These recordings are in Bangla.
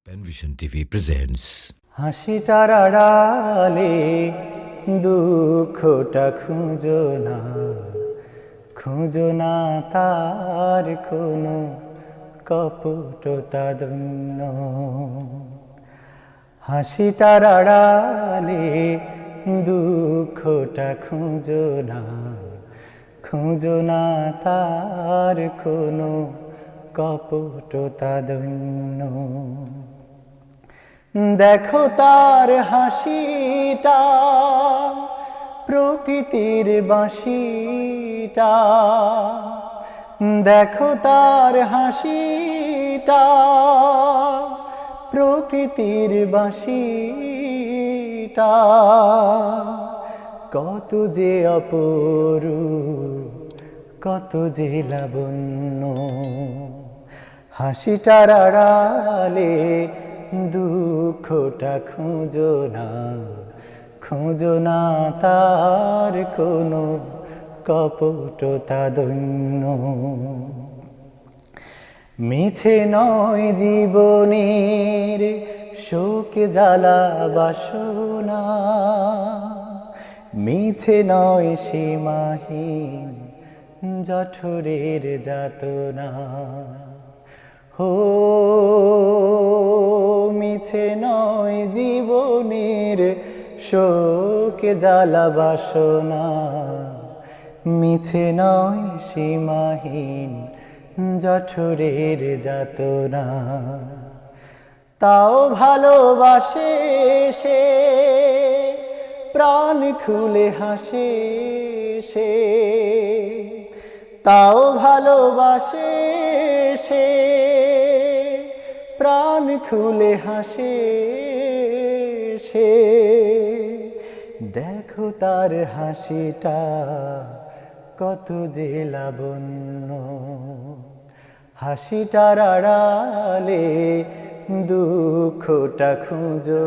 Penvision TV presents হাসিটার আড়ালে দুঃখটা খুঁজো না তার কোনো কপটতা দন্য। হাসিটার আড়ালে দুঃখটা খুঁজো না তার কোনো কপটতা দন্য। দেখো তার হাসিটা প্রকৃতির বাঁশিটা, দেখো তার হাসিটা প্রকৃতির বাঁশিটা। কত যে অপরূপ, কত যে লাবণ্য। হাসিটার আড়ালে দুঃখটা খুঁজো না তার কোনো কপটতা দন্য। মিছে নয় জীবনের শোক জ্বালা বাসনা, মিছে নয় সীমাহীন জঠরের যাতনা। হো মিছে নয় জীবনের শোক জ্বালা বাসনা, মিছে নয় সীমাহীন জঠরের যাতনা। তাও ভালোবাসে সে, প্রাণ খুলে হাসে সে, তাও ভালোবাসে সে, প্রাণ খুলে হাসে সে। দেখো তার হাসিটা কত যে লাবণ্য। হাসিটার আড়ালে দুঃখটা খুঁজো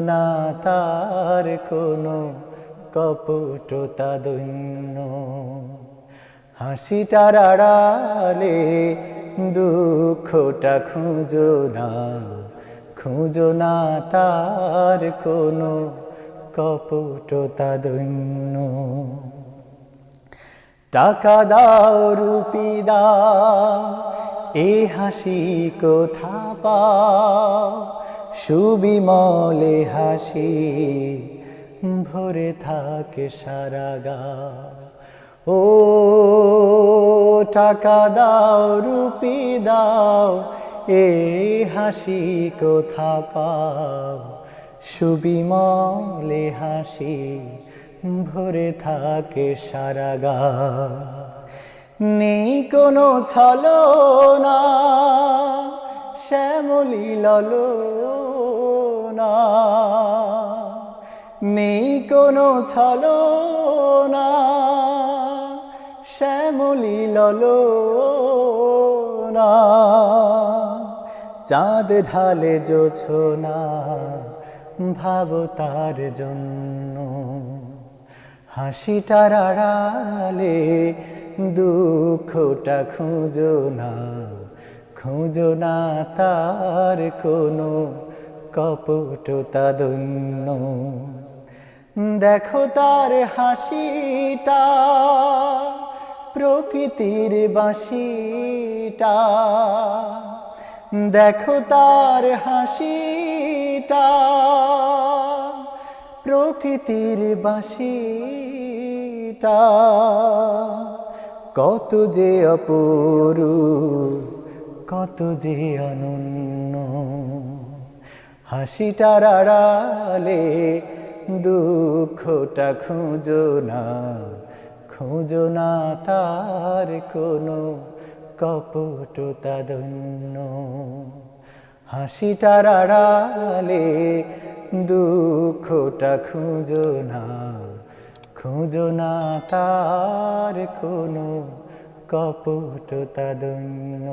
না তার কোনো কপটতা দন্য। হাসিটার আড়ালে দুঃখটা খুঁজো না তার কোনো কপটতা দন্য। টাকা দাও রুপি দাও এ হাসি কোথা পাও, সুবিমলে হাসি ভরে থাকে সারা গা। ও টাকা দাও রুপি দাও এ হাসি কোথা পাও, সুবিমলে হাসি ভরে থাকে সারা গা। নেই কোনো ছলনা শ্যামলী ললনা, নেই কোনো ছলনা শ্যামলী ললনা। চাঁদ ঢালে জোছনা ভাবো তার জন্য। হাসিটার আড়ালে দুঃখটা খুঁজো না তার কোনো কপটতা দন্য। দেখো তার হাসিটা প্রকৃতির বাঁশিটা, দেখো তার হাসিটা প্রকৃতির বাঁশিটা। কত যে অপরূপ, কত যে অনন্য। হাসিটার আড়ালে দুঃখটা খুঁজো না তার কোনো কপটতা দন্য। হাসিটার আড়ালে দুঃখটা খুঁজো না তার কোনো কপটতা দন্য।